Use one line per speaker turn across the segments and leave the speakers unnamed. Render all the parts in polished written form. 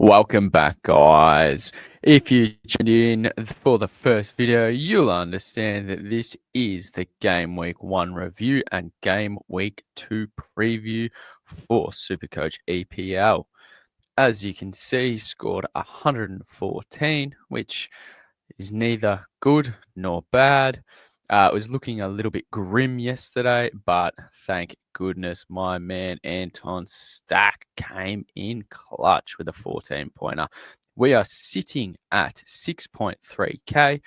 Welcome back, guys. If you tuned in for the first video, you'll understand that this is the Game Week 1 review and Game Week 2 preview for SuperCoach EPL. As you can see, scored 114, which is neither good nor bad. It was looking a little bit grim yesterday, but thank goodness my man Anton Stack came in clutch with a 14-pointer. We are sitting at 6.3k.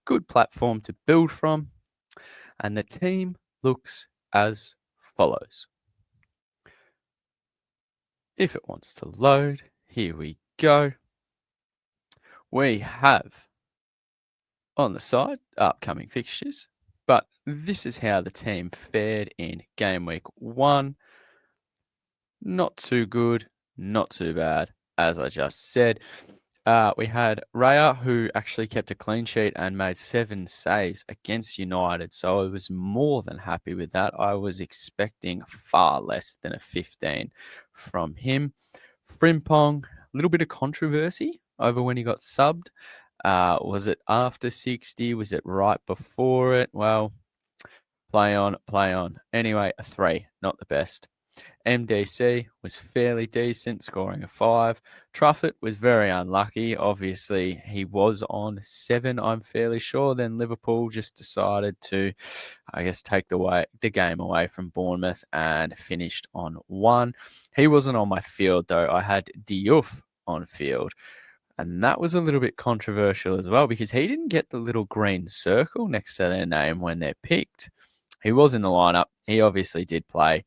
Good platform to build from. And the team looks as follows. If it wants to load, here we go. We have on the side upcoming fixtures, but this is how the team fared in Game Week 1. Not too good, not too bad, as I just said. We had Raya, who actually kept a clean sheet and made 7 saves against United, so I was more than happy with that. I was expecting far less than a 15 from him. Frimpong, a little bit of controversy over when he got subbed. Was it after 60? Was it right before it? Well, play on. Anyway, a 3, not the best. MDC was fairly decent, scoring a 5. Truffett was very unlucky. Obviously, he was on 7, I'm fairly sure. Then Liverpool just decided to, take the game away from Bournemouth and finished on 1. He wasn't on my field, though. I had Diouf on field. And that was a little bit controversial as well because he didn't get the little green circle next to their name when they're picked. He was in the lineup. He obviously did play.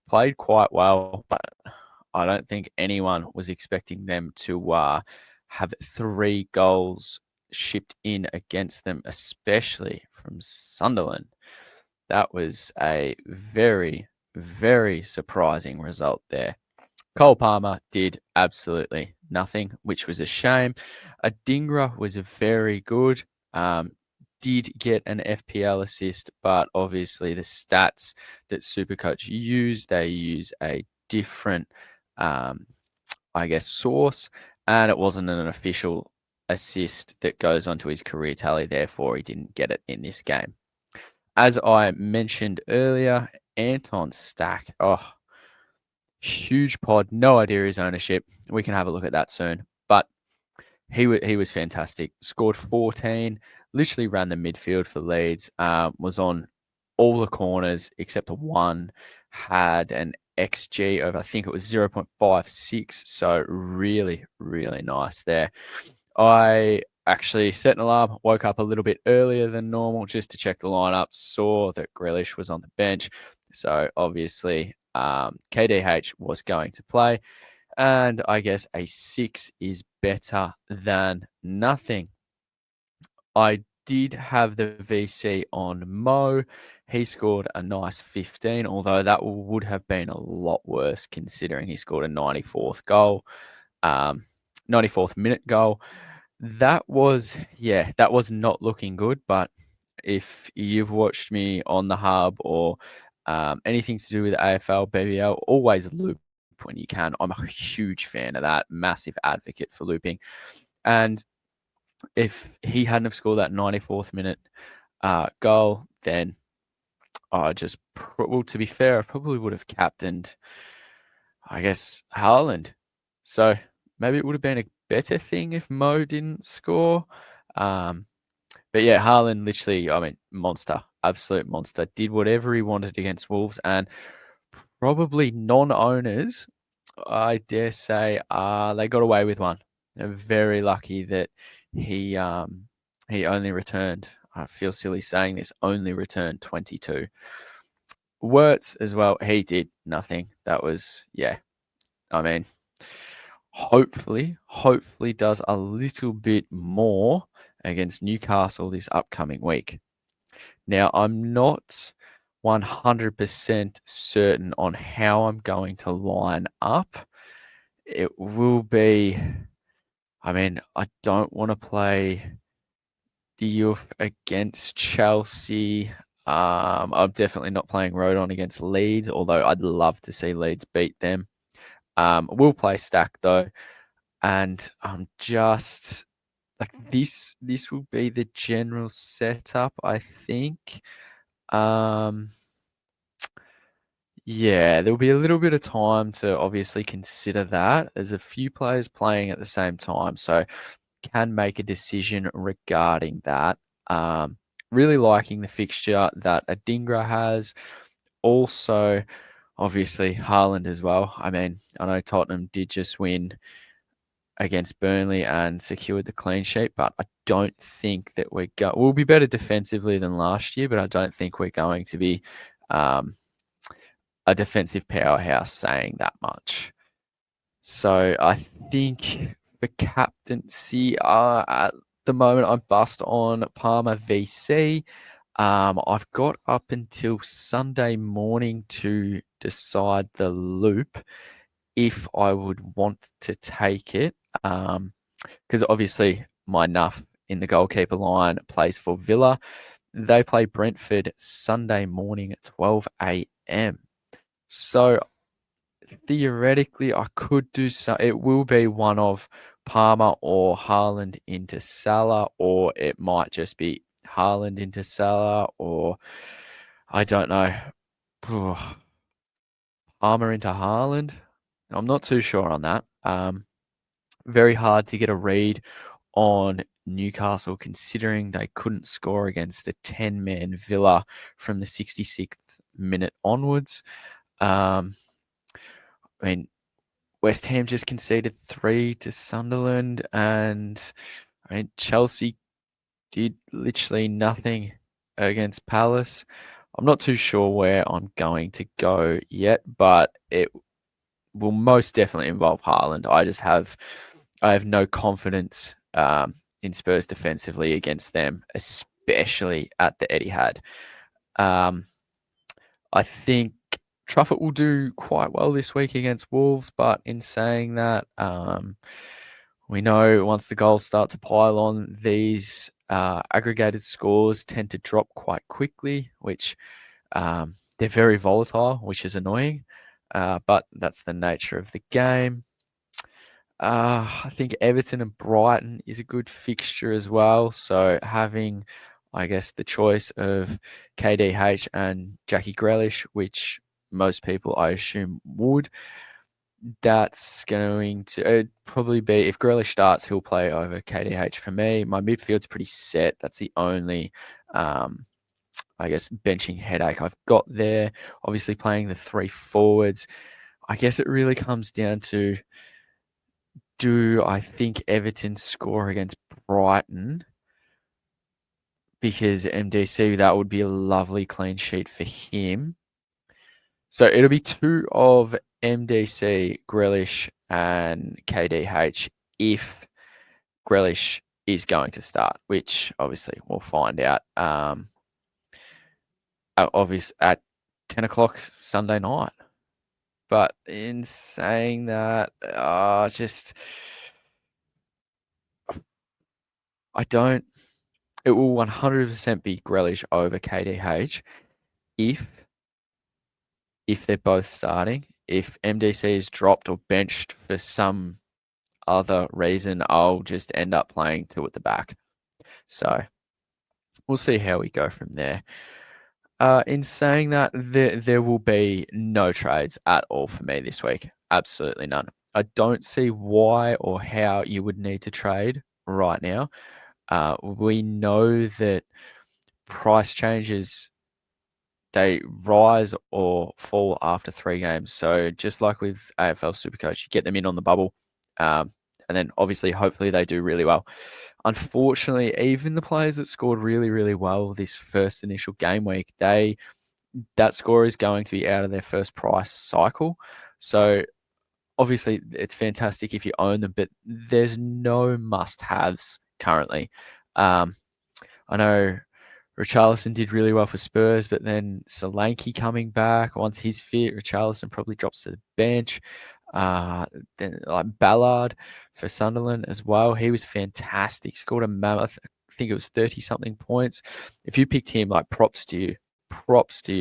Played quite well, but I don't think anyone was expecting them to have 3 goals shipped in against them, especially from Sunderland. That was a very, very surprising result there. Cole Palmer did absolutely nothing, which was a shame. Adingra was very good. Did get an FPL assist, but obviously the stats that SuperCoach use, they use a different, source, and it wasn't an official assist that goes onto his career tally. Therefore, he didn't get it in this game. As I mentioned earlier, Anton Stack, huge pod, no idea his ownership. We can have a look at that soon. But he was fantastic. Scored 14, literally ran the midfield for Leeds, was on all the corners except one, had an XG of, I think it was 0.56. So really, really nice there. I actually set an alarm, woke up a little bit earlier than normal just to check the lineup, saw that Grealish was on the bench. So obviously KDH was going to play. And I guess a 6 is better than nothing. I did have the VC on Mo. He scored a nice 15, although that would have been a lot worse considering he scored a 94th goal, 94th minute goal. That was not looking good. But if you've watched me on the hub or anything to do with AFL, BBL, always loop when you can. I'm a huge fan of that, massive advocate for looping. And if he hadn't have scored that 94th minute goal, then to be fair, I probably would have captained, Haaland. So maybe it would have been a better thing if Mo didn't score. But yeah, Haaland literally, monster, absolute monster. Did whatever he wanted against Wolves, and probably non-owners, I dare say, they got away with one. They're very lucky that he only returned, I feel silly saying this, only returned 22. Wirtz as well, he did nothing. That was, hopefully does a little bit more against Newcastle this upcoming week. Now, I'm not 100% certain on how I'm going to line up. It will be, I don't want to play Diouf against Chelsea. I'm definitely not playing Rodon against Leeds, although I'd love to see Leeds beat them. We'll play Stack, though. And I'm just like this will be the general setup, I think. Yeah, there'll be a little bit of time to obviously consider that. There's a few players playing at the same time, so can make a decision regarding that. Really liking the fixture that Adingra has. Also, obviously, Haaland as well. I mean, I know Tottenham did just win against Burnley and secured the clean sheet, but I don't think that we'll be better defensively than last year, but I don't think we're going to be a defensive powerhouse, saying that much. So I think for captaincy, at the moment, I'm bust on Palmer VC. I've got up until Sunday morning to decide the loop if I would want to take it. Because obviously my Nuff in the goalkeeper line plays for Villa. They play Brentford Sunday morning at 12 a.m. So theoretically, I could do so. It will be one of Palmer or Haaland into Salah, or it might just be Haaland into Salah, or I don't know, Palmer into Haaland. I'm not too sure on that. Very hard to get a read on Newcastle, considering they couldn't score against a 10-man Villa from the 66th minute onwards. I mean, West Ham just conceded 3 to Sunderland, and I mean, Chelsea did literally nothing against Palace. I'm not too sure where I'm going to go yet, but it will most definitely involve Haaland. I have no confidence in Spurs defensively against them, especially at the Etihad. I think Truffett will do quite well this week against Wolves, but in saying that, we know once the goals start to pile on, these aggregated scores tend to drop quite quickly, which they're very volatile, which is annoying, but that's the nature of the game. I think Everton and Brighton is a good fixture as well. So having, I guess, the choice of KDH and Jackie Grealish, which most people, I assume, would, that's going to probably be, if Grealish starts, he'll play over KDH for me. My midfield's pretty set. That's the only, I guess, benching headache I've got there. Obviously, playing the 3 forwards. I guess it really comes down to, do I think Everton score against Brighton? Because MDC, that would be a lovely clean sheet for him. So it'll be 2 of MDC, Grealish, and KDH if Grealish is going to start, which obviously we'll find out at 10 o'clock Sunday night. But in saying that, it will 100% be Grealish over KDH if they're both starting. If MDC is dropped or benched for some other reason, I'll just end up playing 2 at the back. So we'll see how we go from there. In saying that, there will be no trades at all for me this week. Absolutely none. I don't see why or how you would need to trade right now. We know that price changes, they rise or fall after 3 games. So just like with AFL Supercoach, you get them in on the bubble, and then obviously, hopefully, they do really well. Unfortunately, even the players that scored really, really well this first initial game week, that score is going to be out of their first price cycle. So obviously, it's fantastic if you own them, but there's no must-haves currently. I know Richarlison did really well for Spurs, but then Solanke coming back, once he's fit, Richarlison probably drops to the bench. Then like Ballard for Sunderland as well. He was fantastic. Scored a mammoth, I think it was 30-something points. If you picked him, like props to you.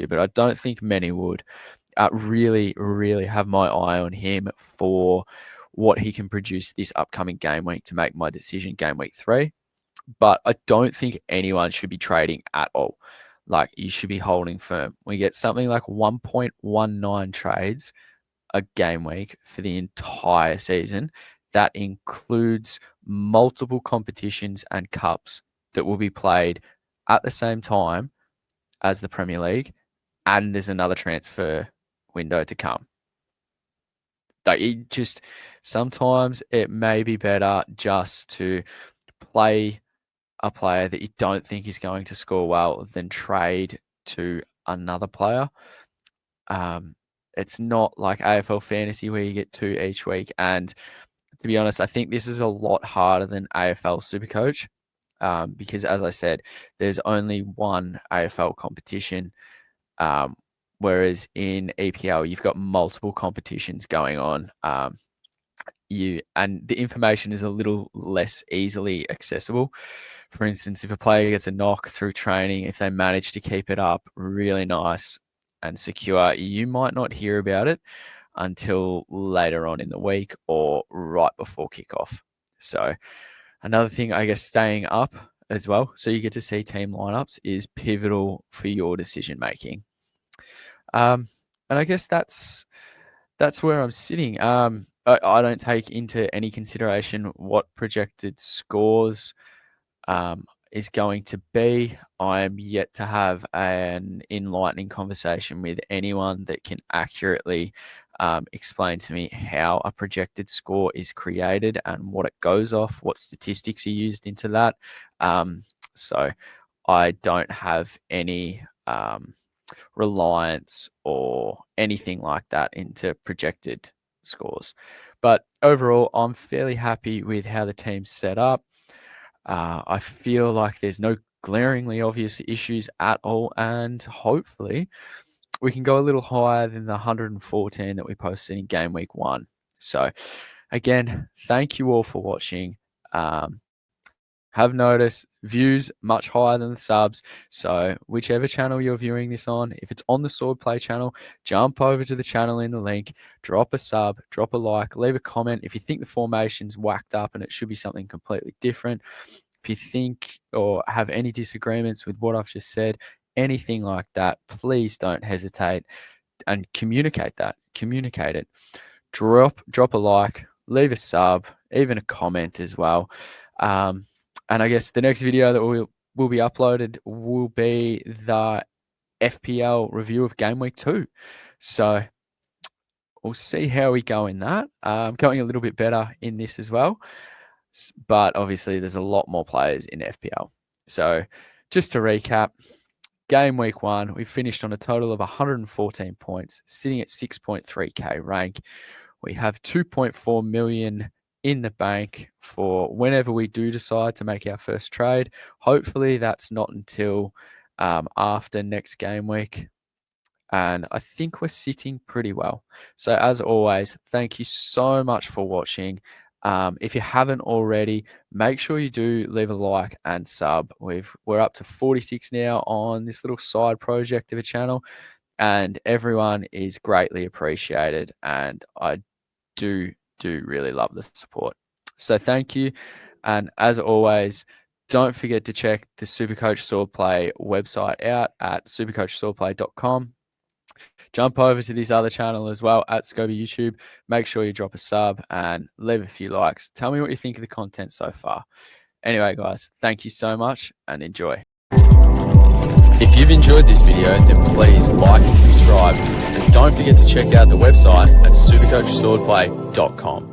But I don't think many would. Really, really have my eye on him for what he can produce this upcoming game week to make my decision game week 3. But I don't think anyone should be trading at all. Like, you should be holding firm. We get something like 1.19 trades a game week for the entire season. That includes multiple competitions and cups that will be played at the same time as the Premier League, and there's another transfer window to come. Like, sometimes it may be better just to play a player that you don't think is going to score well than trade to another player. It's not like AFL Fantasy where you get 2 each week. And to be honest, I think this is a lot harder than AFL SuperCoach because, as I said, there's only one AFL competition, whereas in EPL, you've got multiple competitions going on. And the information is a little less easily accessible. For instance, if a player gets a knock through training, if they manage to keep it up really nice and secure, you might not hear about it until later on in the week or right before kickoff. So another thing, I guess, staying up as well, so you get to see team lineups, is pivotal for your decision making. And I guess that's where I'm sitting. I don't take into any consideration what projected scores is going to be. I am yet to have an enlightening conversation with anyone that can accurately explain to me how a projected score is created and what it goes off, what statistics are used into that. So I don't have any reliance or anything like that into projected scores. But overall, I'm fairly happy with how the team's set up. I feel like there's no glaringly obvious issues at all, and hopefully we can go a little higher than the 114 that we posted in game week 1. So again, thank you all for watching. Have noticed views much higher than the subs. So whichever channel you're viewing this on, if it's on the Swordplay channel, jump over to the channel in the link, drop a sub, drop a like, leave a comment. If you think the formation's whacked up and it should be something completely different, if you think or have any disagreements with what I've just said, anything like that, please don't hesitate and communicate that. Communicate it. Drop a like, leave a sub, even a comment as well. And I guess the next video that will be uploaded will be the FPL review of Game Week 2. So we'll see how we go in that. Going a little bit better in this as well. But obviously there's a lot more players in FPL. So just to recap, Game Week 1, we finished on a total of 114 points, sitting at 6.3k rank. We have 2.4 million in the bank for whenever we do decide to make our first trade. Hopefully that's not until after next game week. And I think we're sitting pretty well. So as always, thank you so much for watching. If you haven't already, make sure you do leave a like and sub. We're up to 46 now on this little side project of a channel, and everyone is greatly appreciated. And I do really love the support. So thank you. And as always, don't forget to check the SuperCoach Swordplay website out at supercoachswordplay.com. Jump over to this other channel as well at Scobes YouTube. Make sure you drop a sub and leave a few likes. Tell me what you think of the content so far. Anyway, guys, thank you so much and enjoy. If you've enjoyed this video, then please like and subscribe. And don't forget to check out the website at supercoachswordplay.com.